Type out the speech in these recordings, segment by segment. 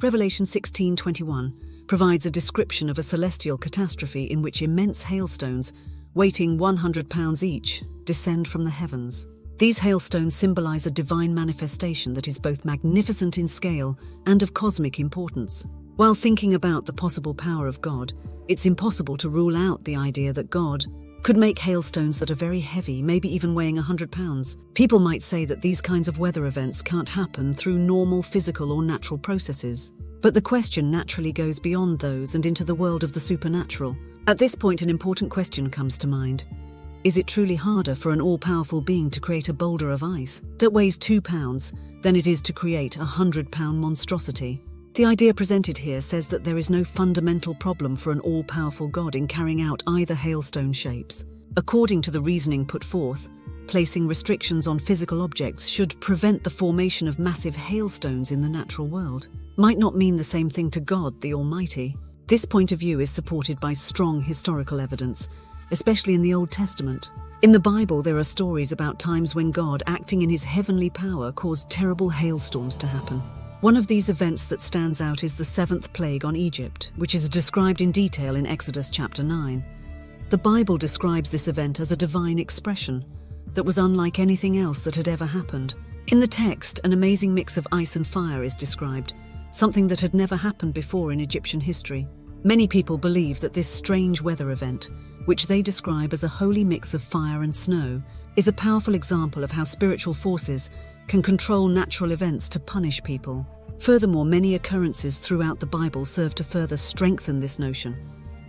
Revelation 16:21 provides a description of a celestial catastrophe in which immense hailstones, weighing 100 pounds each, descend from the heavens. These hailstones symbolize a divine manifestation that is both magnificent in scale and of cosmic importance. While thinking about the possible power of God, it's impossible to rule out the idea that God could make hailstones that are very heavy, maybe even weighing 100 pounds. People might say that these kinds of weather events can't happen through normal physical or natural processes. But the question naturally goes beyond those and into the world of the supernatural. At this point, an important question comes to mind. Is it truly harder for an all-powerful being to create a boulder of ice that weighs 2 pounds than it is to create a 100-pound monstrosity? The idea presented here says that there is no fundamental problem for an all-powerful God in carrying out either hailstone shapes. According to the reasoning put forth, placing restrictions on physical objects should prevent the formation of massive hailstones in the natural world. Might not mean the same thing to God, the Almighty. This point of view is supported by strong historical evidence, especially in the Old Testament. In the Bible, there are stories about times when God, acting in his heavenly power, caused terrible hailstorms to happen. One of these events that stands out is the 7th plague on Egypt, which is described in detail in Exodus chapter 9. The Bible describes this event as a divine expression that was unlike anything else that had ever happened. In the text, an amazing mix of ice and fire is described, something that had never happened before in Egyptian history. Many people believe that this strange weather event, which they describe as a holy mix of fire and snow, is a powerful example of how spiritual forces can control natural events to punish people. Furthermore, many occurrences throughout the Bible serve to further strengthen this notion.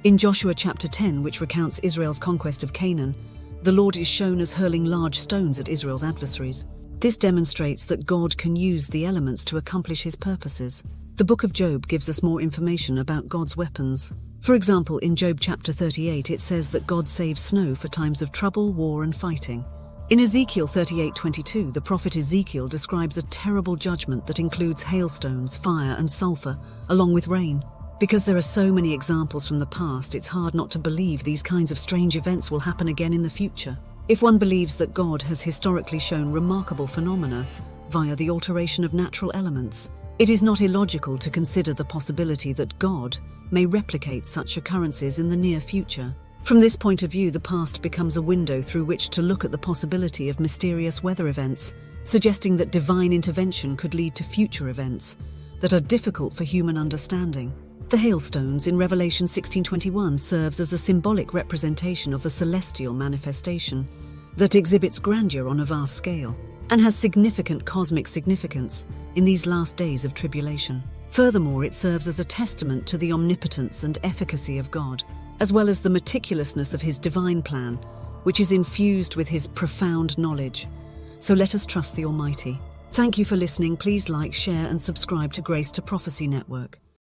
In Joshua chapter 10, which recounts Israel's conquest of Canaan, the Lord is shown as hurling large stones at Israel's adversaries. This demonstrates that God can use the elements to accomplish his purposes. The book of Job gives us more information about God's weapons. For example, in Job chapter 38, it says that God saves snow for times of trouble, war, and fighting. In Ezekiel 38:22, the prophet Ezekiel describes a terrible judgment that includes hailstones, fire, and sulfur, along with rain. Because there are so many examples from the past, it's hard not to believe these kinds of strange events will happen again in the future. If one believes that God has historically shown remarkable phenomena via the alteration of natural elements, it is not illogical to consider the possibility that God may replicate such occurrences in the near future. From this point of view, the past becomes a window through which to look at the possibility of mysterious weather events, suggesting that divine intervention could lead to future events that are difficult for human understanding. The hailstones in Revelation 16:21 serves as a symbolic representation of a celestial manifestation that exhibits grandeur on a vast scale and has significant cosmic significance in these last days of tribulation. Furthermore, it serves as a testament to the omnipotence and efficacy of God, as well as the meticulousness of his divine plan, which is infused with his profound knowledge. So let us trust the Almighty. Thank you for listening. Please like, share, and subscribe to Grace to Prophecy Network.